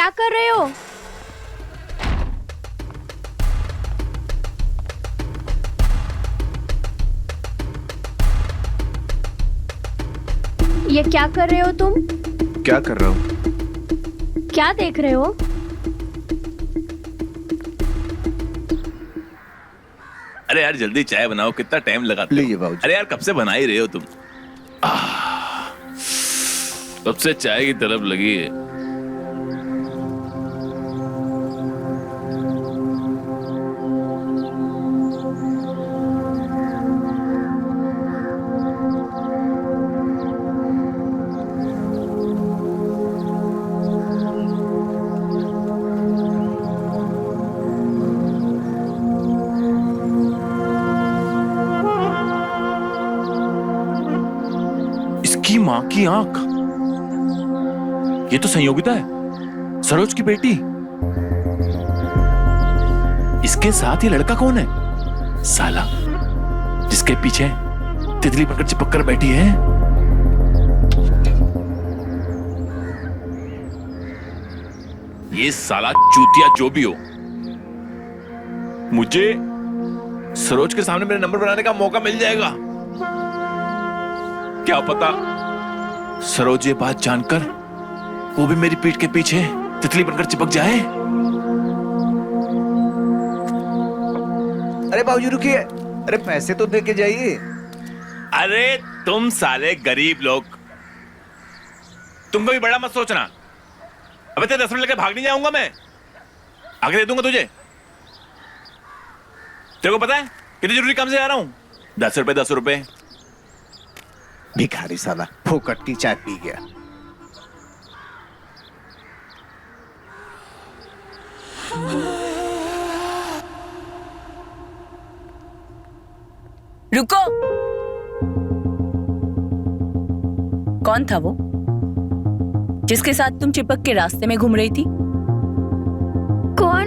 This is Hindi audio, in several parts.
क्या कर रहे हो? ये क्या कर रहे हो तुम? क्या कर रहा हूँ? क्या देख रहे हो? अरे यार जल्दी चाय बनाओ, कितना टाइम लगाते हो? लीजिए बाबूजी। अरे यार कब से बना ही रहे हो तुम? कब से चाय की तरफ लगी है। इसकी मां की आंख, ये तो संयोगिता है, सरोज की बेटी। इसके साथ ये लड़का कौन है? साला जिसके पीछे तितली पकड़ चिपक कर बैठी है। ये साला चूतिया जो भी हो, मुझे सरोज के सामने मेरे नंबर बनाने का मौका मिल जाएगा। क्या पता सरोज ये बात जानकर वो भी मेरी पीठ के पीछे तितली बनकर चिपक जाए। अरे बाबूजी रुकिए, अरे पैसे तो दे के जाइए। अरे तुम साले गरीब लोग, तुमको भी बड़ा मत सोचना। अबे तेरे 10 मिनट लेके भाग नहीं जाऊंगा मैं, आगे दे दूंगा तुझे। तेरे को पता है कितनी जरूरी काम से आ रहा हूं? 10 रुपए 10 रुपए। भिखारी साला फोकट की चाय पी गया। रुको। कौन था वो जिसके साथ तुम चिपक के रास्ते में घूम रही थी? कौन?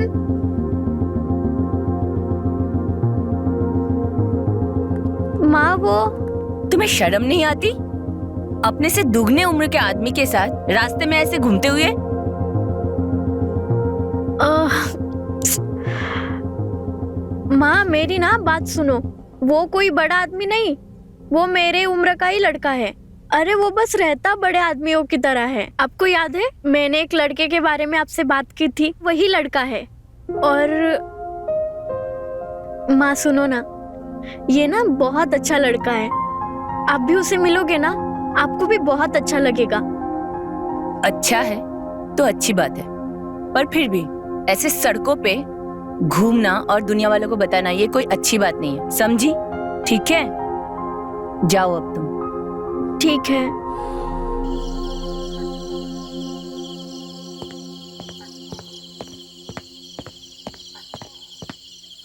माँ वो। तुम्हें शर्म नहीं आती अपने से दुगने उम्र के आदमी के साथ रास्ते में ऐसे घूमते हुए? माँ मेरी ना बात सुनो, वो कोई बड़ा आदमी नहीं, वो मेरे उम्र का ही लड़का है। अरे वो बस रहता बड़े आदमियों की तरह है। आपको याद है मैंने एक लड़के के बारे में आपसे बात की थी, वही लड़का है। और माँ सुनो ना, ये ना बहुत अच्छा लड़का है। आप भी उसे मिलोगे ना, आपको भी बहुत अच्छा लगेगा। अच्छा है तो अच्छी बात है, पर फिर भी ऐसे सड़कों पे घूमना और दुनिया वालों को बताना ये कोई अच्छी बात नहीं है, समझी? ठीक है, जाओ अब तुम। ठीक है।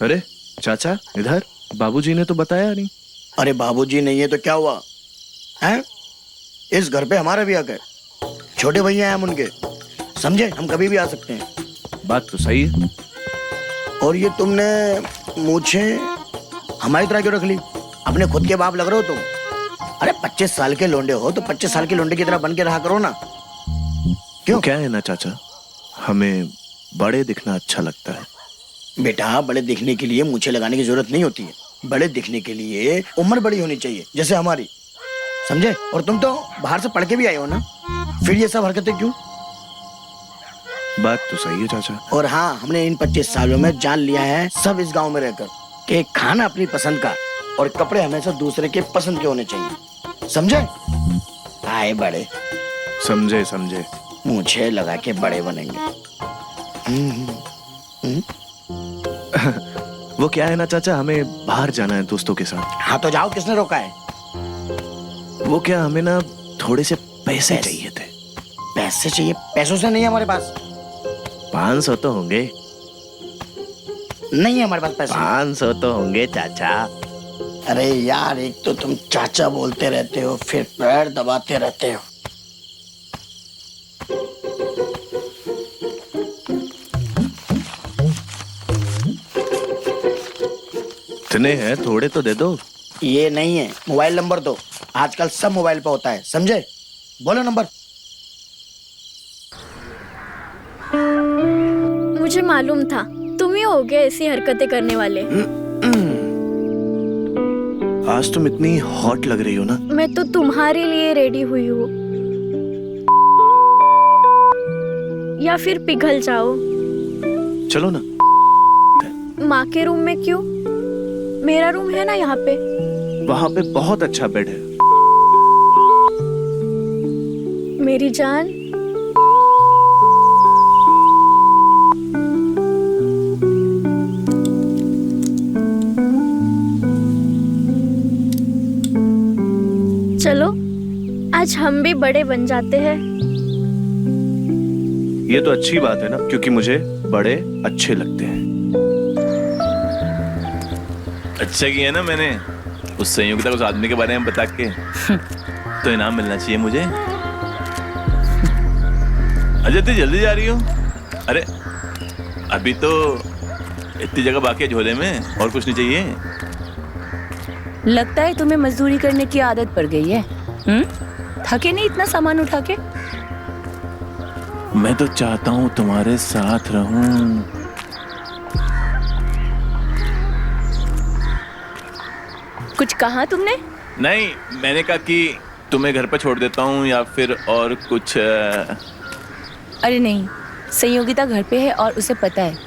अरे चाचा इधर, बाबूजी ने तो बताया नहीं। अरे बाबूजी नहीं है तो क्या हुआ है? इस घर पे हमारा भी हक है। छोटे भैया हैं हम उनके, समझे? हम कभी भी आ सकते हैं। बात तो सही है। और ये तुमने मूछे हमारी तरह क्यों रख ली? अपने खुद के बाप लग रहे हो तुम। अरे 25 साल के लोंडे हो तो 25 साल के लोंडे की तरह बन के रहा करो ना। क्यों? क्या है ना चाचा, हमें बड़े दिखना अच्छा लगता है। बेटा बड़े दिखने के लिए मूछे लगाने की जरूरत नहीं होती है। बड़े दिखने के लिए उम्र बड़ी होनी चाहिए, जैसे हमारी, समझे? और तुम तो बाहर से पढ़ के भी आए हो ना, फिर ये सब हरकतें क्यों? बात तो सही है चाचा। और हाँ, हमने इन 25 सालों में जान लिया है सब इस गांव में रहकर कि खाना अपनी पसंद का और कपड़े हमेशा दूसरे के पसंद के होने चाहिए, समझे? आए बड़े, समझे समझे। मूछे लगा के बड़े बनेंगे। वो क्या है ना चाचा, हमें बाहर जाना है दोस्तों के साथ। हाँ तो जाओ, किसने रोका है? वो क्या, हमें ना थोड़े से पैसे चाहिए थे। पैसे चाहिए? पैसों से नहीं है हमारे पास। 500 तो होंगे। नहीं है हमारे पास पैसे। 500 तो होंगे चाचा। अरे यार, एक तो तुम चाचा बोलते रहते हो, फिर पैर दबाते रहते हो। इतने हैं, थोड़े तो दे दो। ये नहीं है, मोबाइल नंबर दो। आजकल सब मोबाइल पे होता है, समझे? बोलो नंबर। मुझे मालूम था तुम ही होगे ऐसी हरकतें करने वाले। आज तुम इतनी हॉट लग रही हो ना। मैं तो तुम्हारे लिए रेडी हुई हूँ, या फिर पिघल जाओ। चलो ना। माँ के रूम में क्यों? मेरा रूम है ना यहाँ पे। वहां पे बहुत अच्छा बेड है। मेरी जान, चलो आज हम भी बड़े बन जाते हैं। ये तो अच्छी बात है ना, क्योंकि मुझे बड़े अच्छे लगते हैं। अच्छा किया ना मैंने उस संयोगिता को उस आदमी के बारे में बता के। तो इनाम मिलना चाहिए मुझे। अजय इतनी जल्दी जा रही हो? अरे अभी तो इतनी जगह बाकी है झोले में, और कुछ नहीं चाहिए? लगता है तुम्हें मजदूरी करने की आदत पड़ गई है। थके नहीं इतना सामान उठा के? मैं तो चाहता हूँ तुम्हारे साथ रहूं। कुछ कहा तुमने? नहीं, मैंने कहा कि तुम्हें घर पे छोड़ देता हूँ या फिर और कुछ। अरे नहीं, संयोगिता घर पे है और उसे पता है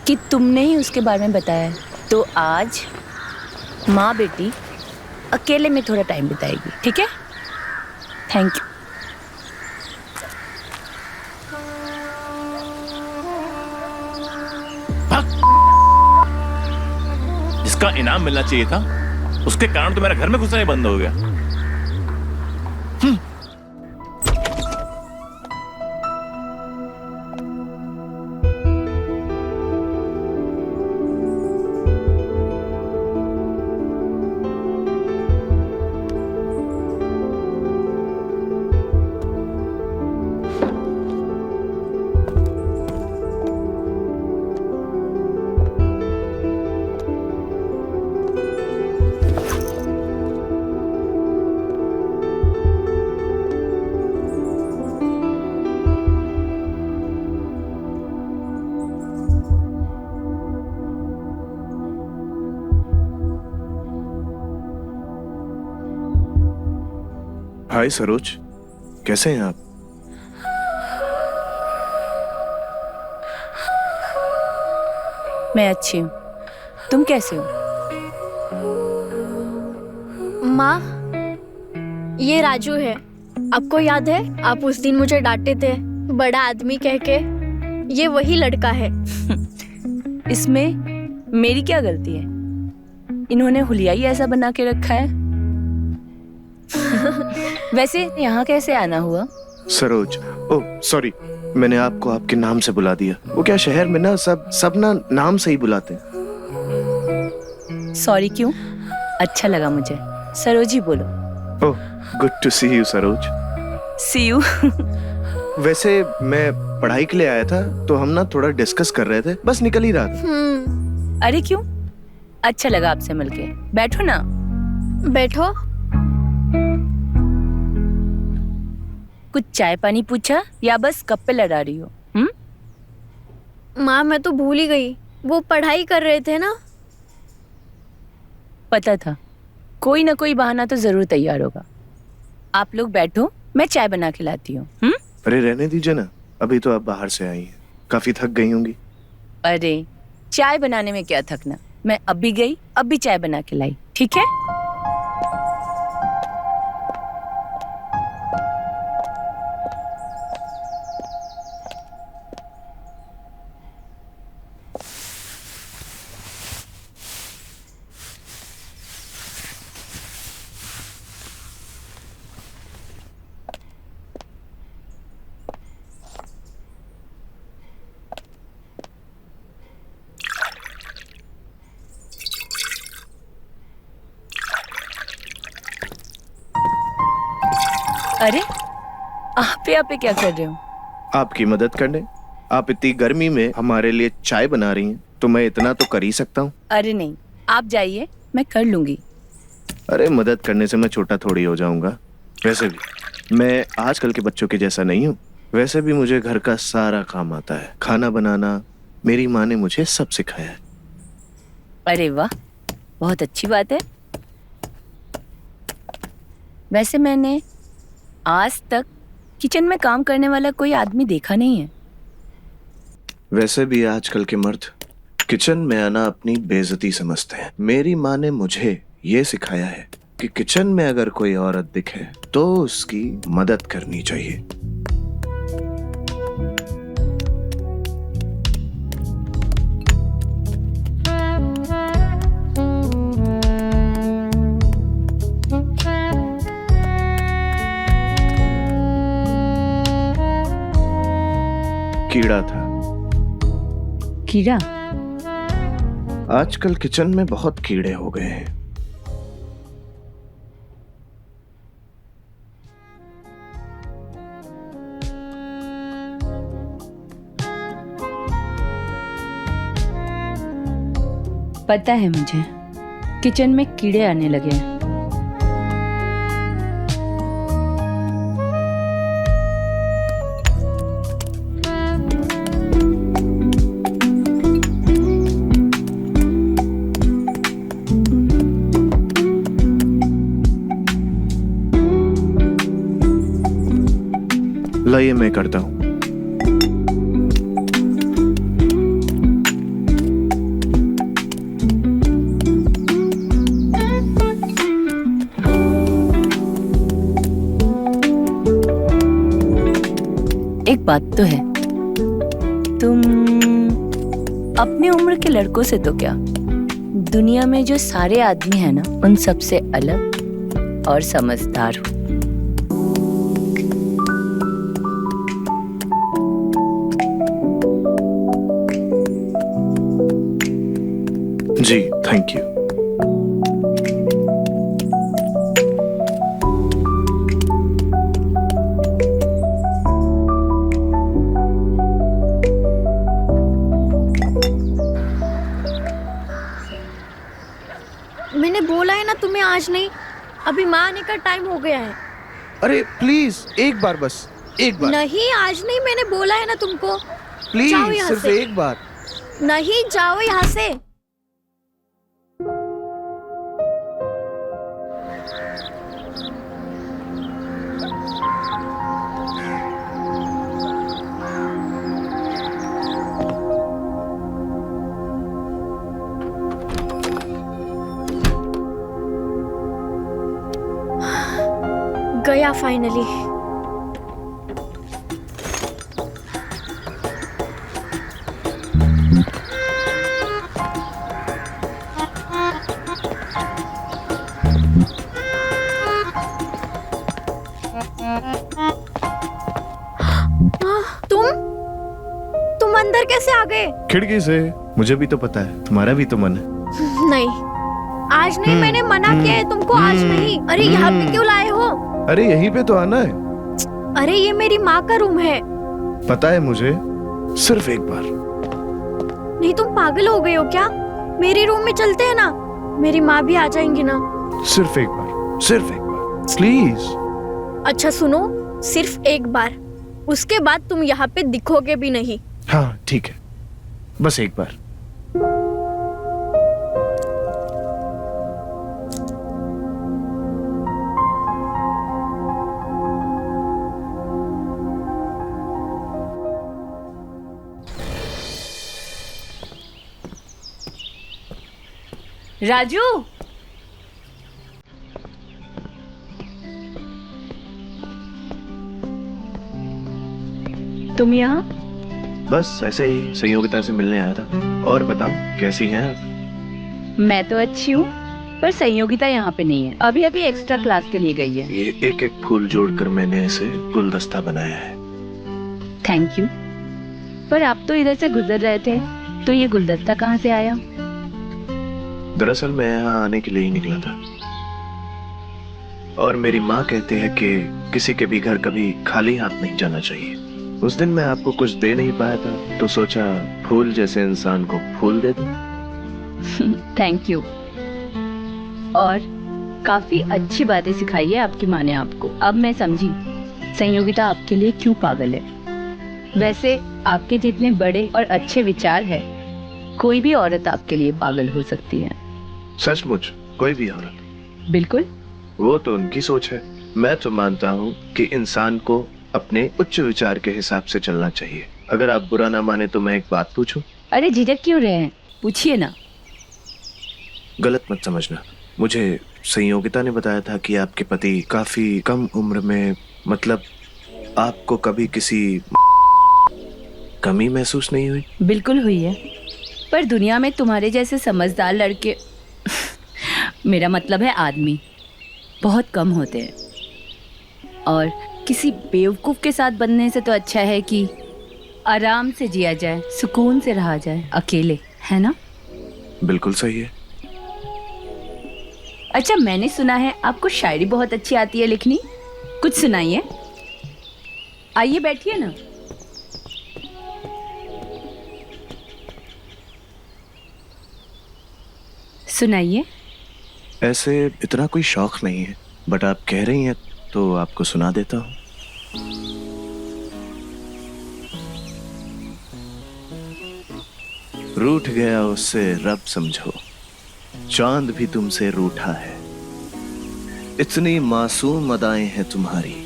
कि तुमने ही उसके बारे में बताया है। तो आज माँ बेटी अकेले में थोड़ा टाइम बिताएगी, ठीक है? Thank you. जिसका इनाम मिलना चाहिए था उसके कारण तो मेरा घर में घुसना ही बंद हो गया। हाय सरोज, कैसे हैं आप? मैं अच्छी हूँ, तुम कैसे हो? माँ, ये राजू है। आपको याद है आप उस दिन मुझे डांटे थे बड़ा आदमी कह के? ये वही लड़का है। इसमें मेरी क्या गलती है? इन्होंने हुलिया ही ऐसा बना के रखा है। वैसे यहाँ कैसे आना हुआ? सरोज, ओह सॉरी, मैंने आपको आपके नाम से बुला दिया। वो क्या शहर में ना सब ना नाम से ही बुलाते हैं। सॉरी क्यों? अच्छा लगा मुझे। सरोज ही बोलो। Oh, good to see you Saroj. See you. वैसे मैं पढ़ाई के लिए आया था, तो हम ना थोड़ा डिस्कस कर रहे थे, बस निकल ही रहा था। अरे क्यों? अच्छा लगा आपसे मिलके। बैठो ना। बैठो। कुछ चाय पानी पूछा या बस गप पे लड़ा रही हो? माँ, मैं तो भूल ही गई, वो पढ़ाई कर रहे थे ना। पता था कोई ना कोई बहाना तो जरूर तैयार होगा। आप लोग बैठो, मैं चाय बना के लाती हूँ। अरे रहने दीजिए ना, अभी तो आप बाहर से आई हैं, काफी थक गई होंगी। अरे चाय बनाने में क्या थकना, मैं अभी गई अभी चाय बना के लाई, ठीक है? अरे आप यहाँ पे क्या कर रहे हो? आपकी मदद करने। आप इतनी गर्मी में हमारे लिए चाय बना रही हैं, तो मैं इतना तो कर ही सकता हूँ। अरे नहीं, आप जाइए, मैं कर लूंगी। अरे मदद करने से मैं छोटा थोड़ी हो जाऊंगा। वैसे भी मैं आजकल के बच्चों के जैसा नहीं हूँ। वैसे भी मुझे घर का सारा काम आता है, खाना बनाना, मेरी माँ ने मुझे सब सिखाया है। अरे वाह, बहुत अच्छी बात है। वैसे मैंने आज तक किचन में काम करने वाला कोई आदमी देखा नहीं है। वैसे भी आजकल के मर्द किचन में आना अपनी बेइज्जती समझते हैं। मेरी माँ ने मुझे ये सिखाया है कि किचन में अगर कोई औरत दिखे तो उसकी मदद करनी चाहिए। कीड़ा था। कीड़ा? आजकल किचन में बहुत कीड़े हो गए हैं। पता है मुझे, किचन में कीड़े आने लगे हैं। लाइए मैं करता हूं। एक बात तो है, तुम अपनी उम्र के लड़कों से तो क्या, दुनिया में जो सारे आदमी हैं ना, उन सबसे अलग और समझदार हो। जी थैंक यू। मैंने बोला है ना तुम्हें आज नहीं, अभी माँ आने का टाइम हो गया है। अरे प्लीज एक बार, बस एक बार। नहीं आज नहीं, मैंने बोला है ना तुमको। प्लीज जाओ यहाँ सिर्फ से। एक बार। नहीं, जाओ यहाँ से। गया फाइनली। तुम अंदर कैसे आ गए? खिड़की से। मुझे भी तो पता है तुम्हारा भी तो मन है। नहीं, आज नहीं, मैंने मना किया है तुमको, आज नहीं। अरे यहाँ पे क्यों लाए हो? अरे यहीं पे तो आना है। अरे ये मेरी माँ का रूम है। पता है मुझे, सिर्फ एक बार। नहीं, तुम पागल हो गए हो क्या? मेरे रूम में चलते हैं ना, मेरी माँ भी आ जाएंगी ना। सिर्फ एक बार, सिर्फ एक बार प्लीज। अच्छा सुनो, सिर्फ एक बार, उसके बाद तुम यहाँ पे दिखोगे भी नहीं। हाँ ठीक है, बस एक बार। राजू, तुम यहाँ? बस ऐसे ही संयोगिता से मिलने आया था। और बताओ कैसी हैं आप? मैं तो अच्छी हूँ, पर संयोगिता यहाँ पे नहीं है। अभी अभी एक्स्ट्रा क्लास के लिए गई है। ये एक एक फूल जोड़कर मैंने ऐसे गुलदस्ता बनाया है। Thank you. पर आप तो इधर से गुजर रहे थे, तो ये गुलदस्ता कहाँ से आया? दरअसल मैं यहाँ आने के लिए ही निकला था, और मेरी माँ कहते हैं कि किसी के भी घर कभी खाली हाथ नहीं जाना चाहिए। उस दिन मैं आपको कुछ दे नहीं पाया था, तो सोचा फूल जैसे इंसान को फूल दे दूं। Thank you. और काफी अच्छी बातें सिखाई है आपकी माँ ने आपको। अब मैं समझी संयोगिता आपके लिए क्यों पागल है। वैसे आपके जितने बड़े और अच्छे विचार है, कोई भी औरत आपके लिए पागल हो सकती है। सचमुच कोई भी औरत? बिल्कुल। वो तो उनकी सोच है। मैं तो मानता हूँ कि इंसान को अपने उच्च विचार के हिसाब से चलना चाहिए। अगर आप बुरा ना माने तो मैं एक बात पूछूं? अरे झिझक क्यों रहे हैं, पूछिए ना। गलत मत समझना, मुझे संयोगिता ने बताया था कि आपके पति काफी कम उम्र में, मतलब आपको कभी किसी कमी महसूस नहीं हुई? बिल्कुल हुई है, पर दुनिया में तुम्हारे जैसे समझदार लड़के मेरा मतलब है आदमी बहुत कम होते हैं, और किसी बेवकूफ के साथ बनने से तो अच्छा है कि आराम से जिया जाए, सुकून से रहा जाए अकेले, है ना? बिल्कुल सही है। अच्छा, मैंने सुना है आपको शायरी बहुत अच्छी आती है लिखनी, कुछ सुनाइए। आइए बैठिए ना। सुनाइए। ऐसे इतना कोई शौक नहीं है, बट आप कह रही हैं तो आपको सुना देता हूँ। रूठ गया उससे रब समझो, चांद भी तुमसे रूठा है, इतनी मासूम अदाएं हैं तुम्हारी,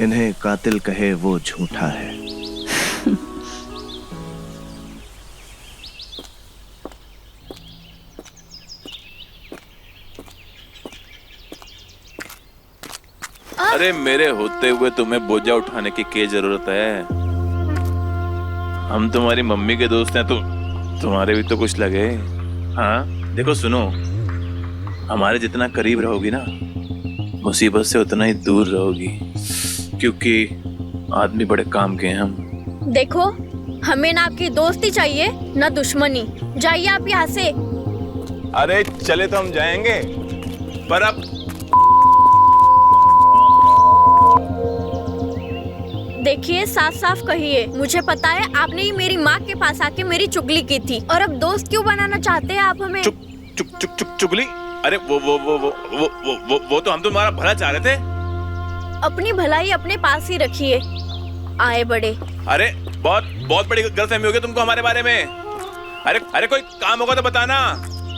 इन्हें कातिल कहे वो झूठा है। अरे मेरे होते हुए तुम्हें बोझा उठाने की क्या जरूरत है? हम तुम्हारी मम्मी के दोस्त हैं, तो तुम्हारे भी तो कुछ लगे। हाँ देखो सुनो, हमारे जितना करीब रहोगी ना, मुसीबत से उतना ही दूर रहोगी, क्योंकि आदमी बड़े काम के हैं हम। देखो, हमें ना आपकी दोस्ती चाहिए ना दुश्मनी। जाइए आप यहाँ से। अरे चले तो हम जाएंगे, पर अब देखिए, साफ साफ कहिए, मुझे पता है आपने ही मेरी माँ के पास आके मेरी चुगली की थी, और अब दोस्त क्यों बनाना चाहते हैं आप हमें? चुगली? अरे वो तो हम तुम्हारा भला चाह रहे थे। अपनी भलाई अपने पास ही रखिए, आए बड़े। अरे बहुत बड़ी गलतफहमी हो गई तुमको हमारे बारे में। अरे कोई काम होगा तो बताना,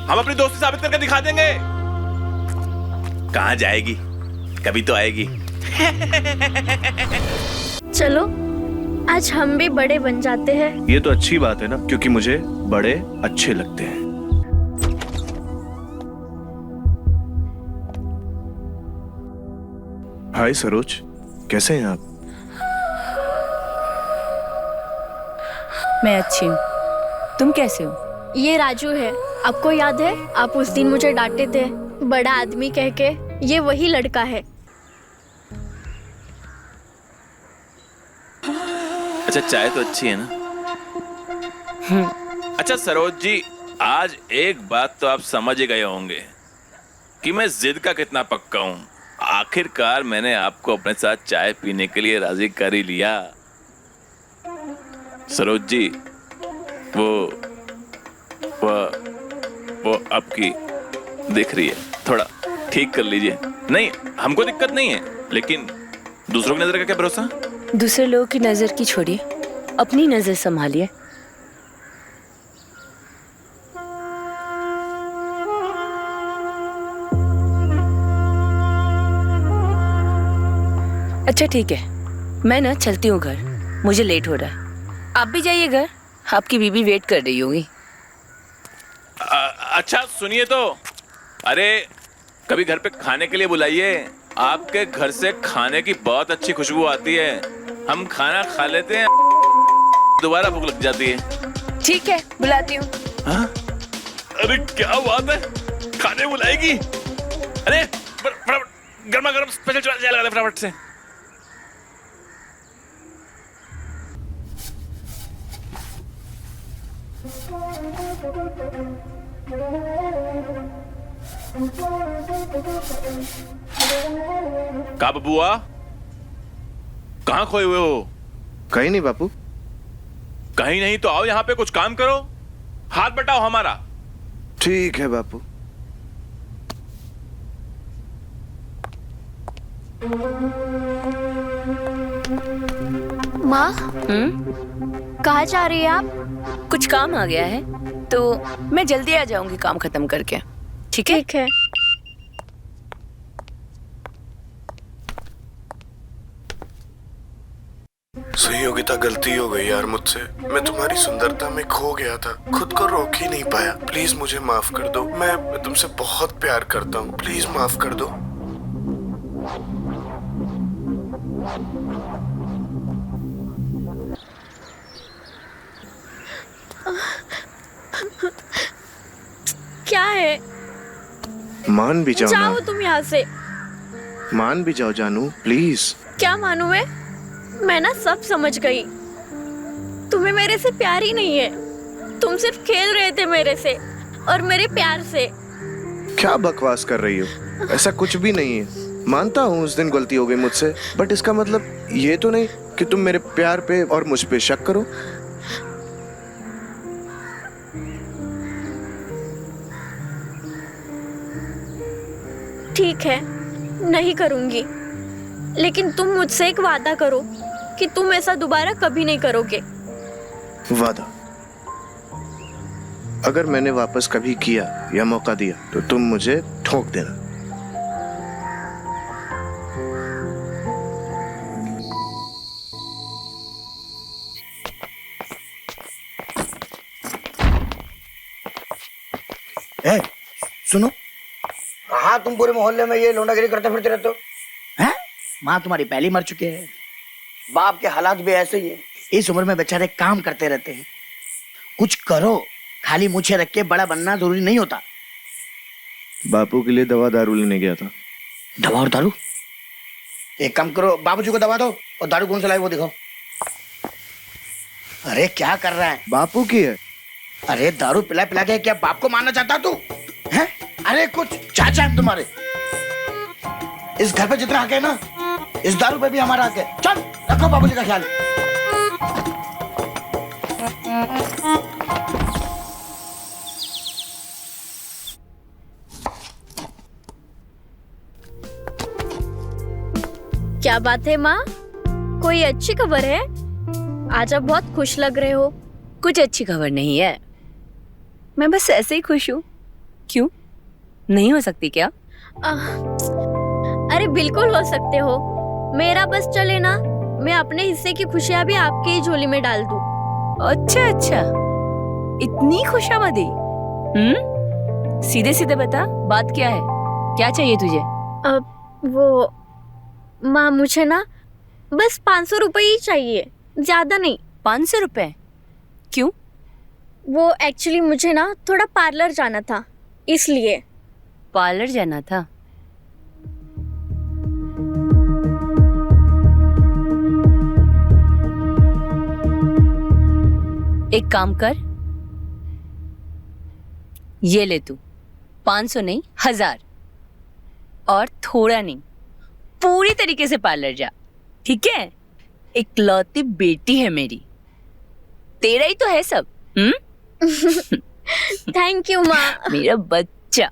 हम अपनी दोस्ती साबित करके दिखा देंगे। कहाँ जाएगी, कभी तो आएगी। चलो, आज हम भी बड़े बन जाते हैं। ये तो अच्छी बात है ना, क्योंकि मुझे बड़े अच्छे लगते हैं। हाय सरोज, कैसे हैं आप? मैं अच्छी हूँ, तुम कैसे हो? ये राजू है, आपको याद है? आप उस दिन मुझे डांटे थे बड़ा आदमी कह के। ये वही लड़का है। अच्छा, चाय तो अच्छी है ना? अच्छा सरोज जी, आज एक बात तो आप समझ ही गए होंगे कि मैं जिद का कितना पक्का हूं। आखिरकार मैंने आपको अपने साथ चाय पीने के लिए राजी कर ही लिया। सरोज जी, वो आपकी दिख रही है, थोड़ा ठीक कर लीजिए। नहीं, हमको दिक्कत नहीं है, लेकिन दूसरों की नजर का क्या भरोसा? दूसरे लोगों की नजर की छोड़िए, अपनी नजर संभालिए। अच्छा ठीक है, मैं ना चलती हूँ घर, मुझे लेट हो रहा है। आप भी जाइए घर, आपकी बीबी वेट कर रही होगी। अच्छा सुनिए तो, अरे कभी घर पे खाने के लिए बुलाइए। आपके घर से खाने की बहुत अच्छी खुशबू आती है। हम खाना खा लेते हैं, दोबारा भूख लग जाती है। ठीक है, बुलाती हूँ। हाँ? अरे क्या बात है, खाने बुलाएगी? अरे फटाफट गर्मा गर्म स्पेशल चाय लगा दे फटाफट से। का बबुआ, कहाँ खोए हुए हो? कहीं नहीं बापू। कहीं नहीं तो आओ यहाँ पे कुछ काम करो, हाथ बटाओ हमारा। ठीक है बापू। माँ, हम्म? कहाँ जा रही है आप? कुछ काम आ गया है तो मैं जल्दी आ जाऊंगी काम खत्म करके। ठीक है? ठीक है। संयोगिता, गलती हो गई यार मुझसे। मैं तुम्हारी सुंदरता में खो गया था, खुद को रोक ही नहीं पाया। प्लीज मुझे माफ कर दो। मैं तुमसे बहुत प्यार करता हूँ, प्लीज माफ कर दो। क्या है? मान भी जाओ जाओ ना, तुम यहाँ से। मान भी जाओ जानू, प्लीज। क्या मानूं मैं ना सब समझ गई। तुम्हें मेरे से प्यार ही नहीं है। तुम सिर्फ खेल रहे थे मेरे से और मेरे प्यार से। क्या बकवास कर रही हो? ऐसा कुछ भी नहीं है। मानता हूँ उस दिन गलती हो गई मुझसे, बट इसका मतलब ये तो नहीं कि तुम मेरे प्यार पे और मुझ पे शक करो। ठीक है, नहीं करूंगी, लेकिन तुम मुझसे एक वादा करो कि तुम ऐसा दोबारा कभी नहीं करोगे। वादा? अगर मैंने वापस कभी किया या मौका दिया तो तुम मुझे ठोक देना। ए, सुनो, हाँ तुम पूरे मोहल्ले में ये लौंडागिरी करते फिरते रहते हो हैं? माँ तुम्हारी पहली मर चुके हैं, बाप के हालात भी ऐसे ही है। इस उम्र में बेचारे काम करते रहते हैं। कुछ करो, खाली मुझे रख के बड़ा बनना जरूरी नहीं होता। बापू के लिए दवा दारू लेने गया था। दवा और दारू? एक काम करो, बाबूजी को दवा दो और दारू कौन सा लाए वो दिखाओ। अरे क्या कर रहा है? बापू की है। अरे दारू पिला पिला के क्या बाप को मारना चाहता तू हैं? अरे कुछ चाचा है तुम्हारे। इस घर पे जितना हक है ना, इस दारू पे भी हमारा हक है। चल रखो बाबूजी का ख्याल। क्या बात है माँ, कोई अच्छी खबर है? आज आप बहुत खुश लग रहे हो। कुछ अच्छी खबर नहीं है, मैं बस ऐसे ही खुश हूँ। क्यों, नहीं हो सकती क्या? अरे बिल्कुल हो सकते हो। मेरा बस चले ना, मैं अपने हिस्से की खुशियाँ भी आपकी ही झोली में डाल दूँ। अच्छा अच्छा, इतनी खुशामदी। सीधे सीधे बता, बात क्या है? क्या चाहिए तुझे? वो माँ, मुझे ना बस 500 रुपए ही चाहिए, ज्यादा नहीं। 500 रुपए? क्यों? वो एक्चुअली मुझे ना थोड़ा पार्लर जाना था, इसलिए। पार्लर जाना था? एक काम कर, ये ले तू। 500 नहीं, 1000। और थोड़ा नहीं, पूरी तरीके से पार्लर जा, ठीक है? इकलौती बेटी है मेरी, तेरा ही तो है सब। थैंक यू माँ। मेरा बच्चा।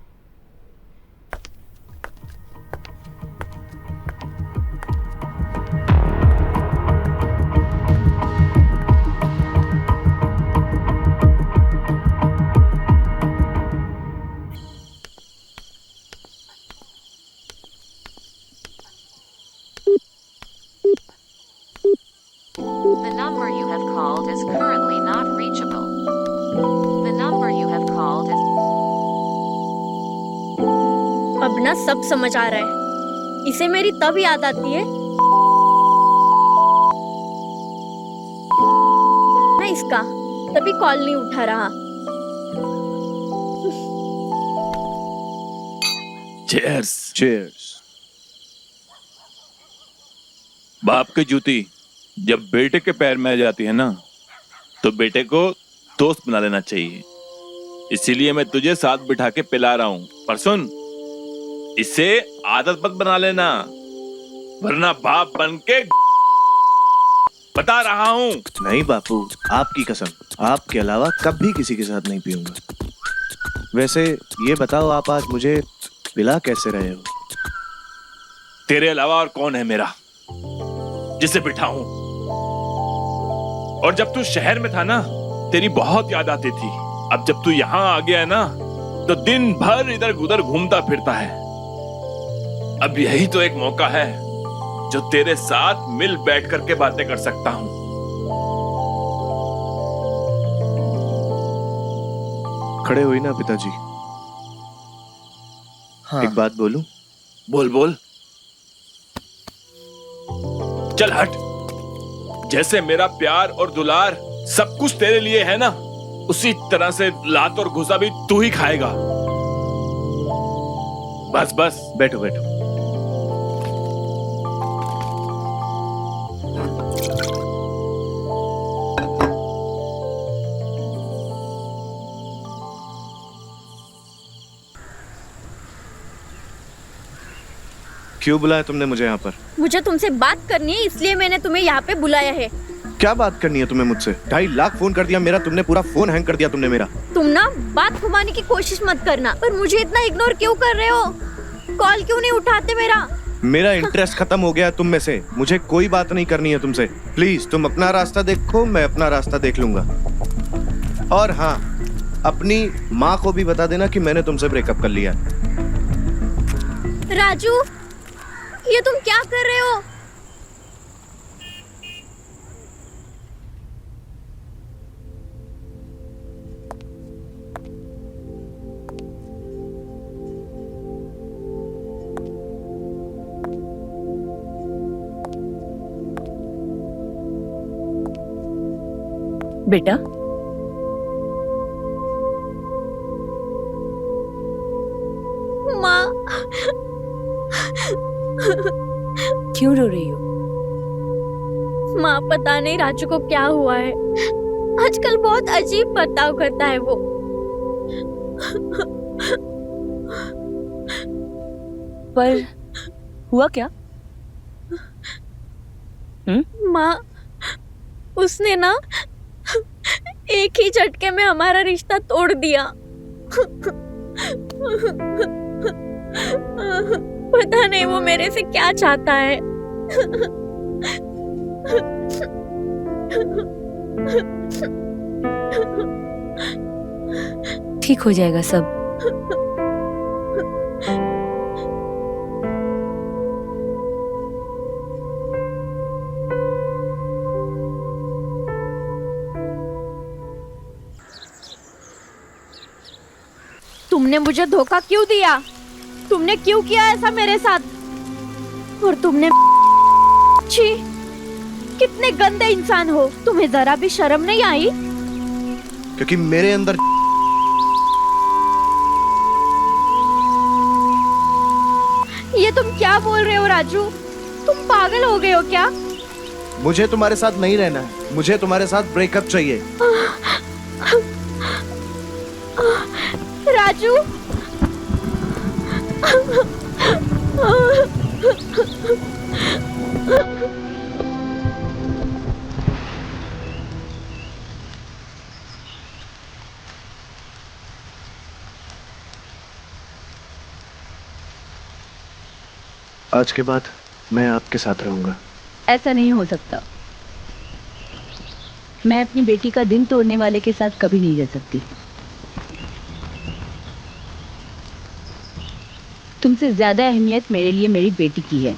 The number you have called is currently not reachable. The number you have called is... अब ना सब समझ आ रहा है। इसे मेरी तब याद आती है ना इसका, तभी कॉल नहीं उठा रहा। चीयर्स। चीयर्स। बाप की जूती जब बेटे के पैर में आ जाती है ना, तो बेटे को दोस्त बना लेना चाहिए। इसीलिए मैं तुझे साथ बिठा के पिला रहा हूं। पर सुन, इसे आदत मत बना लेना, वरना बाप बन के बता रहा हूं। नहीं बापू, आपकी कसम, आपके अलावा कभी किसी के साथ नहीं पीऊंगा। वैसे ये बताओ, आप आज मुझे पिला कैसे रहे हो? तेरे अलावा और कौन है मेरा जिसे बिठाऊं? और जब तू शहर में था ना, तेरी बहुत याद आती थी। अब जब तू यहाँ आ गया है ना, तो दिन भर इधर उधर घूमता फिरता है। अब यही तो एक मौका है जो तेरे साथ मिल बैठ करके बातें कर सकता हूँ। खड़े हुई ना पिताजी। हाँ। एक बात बोलूं? बोल बोल। चल हट। जैसे मेरा प्यार और दुलार सब कुछ तेरे लिए है ना, उसी तरह से लात और घुसा भी तू ही खाएगा। बस बस बैठो बैठो। क्यों बुलाया तुमने मुझे यहाँ पर? मुझे तुमसे बात करनी है, इसलिए मैंने तुम्हें यहाँ पे बुलाया है। क्या बात करनी है तुम्हें मुझसे? 2.5 लाख फोन कर दिया मेरा तुमने, पूरा फोन हैंग कर दिया तुमने मेरा। तुम ना बात घुमाने की कोशिश मत करना। पर मुझे इतना इग्नोर क्यों कर रहे हो? कॉल क्यों नहीं उठाते मेरा? मेरा इंटरेस्ट खत्म हो गया तुम में से। मुझे कोई बात नहीं करनी है तुमसे। प्लीज तुम अपना रास्ता देखो, मैं अपना रास्ता देख लूंगा। और हाँ, अपनी माँ को भी बता देना कि मैंने तुमसे ब्रेकअप कर लिया। राजू, ये तुम क्या कर रहे हो? बेटा, माँ, क्यों रो रही हो? माँ पता नहीं राजू को क्या हुआ है। आजकल बहुत अजीब बर्ताव करता है वो। पर हुआ क्या? माँ, उसने ना एक ही झटके में हमारा रिश्ता तोड़ दिया। पता नहीं वो मेरे से क्या चाहता है। ठीक हो जाएगा सब। तुमने मुझे धोखा क्यों दिया? तुमने क्यों किया ऐसा मेरे साथ? और तुमने छी, कितने गंदे इंसान हो। तुम्हें जरा भी शर्म नहीं आई? क्योंकि मेरे अंदर ये तुम क्या बोल रहे हो राजू? तुम पागल हो गए हो क्या? मुझे तुम्हारे साथ नहीं रहना है। मुझे तुम्हारे साथ ब्रेकअप चाहिए। राजू, आज के बाद मैं आपके साथ रहूंगा। ऐसा नहीं हो सकता। मैं अपनी बेटी का दिल तोड़ने वाले के साथ कभी नहीं रह सकती। तुमसे ज्यादा अहमियत मेरे लिए मेरी बेटी की है।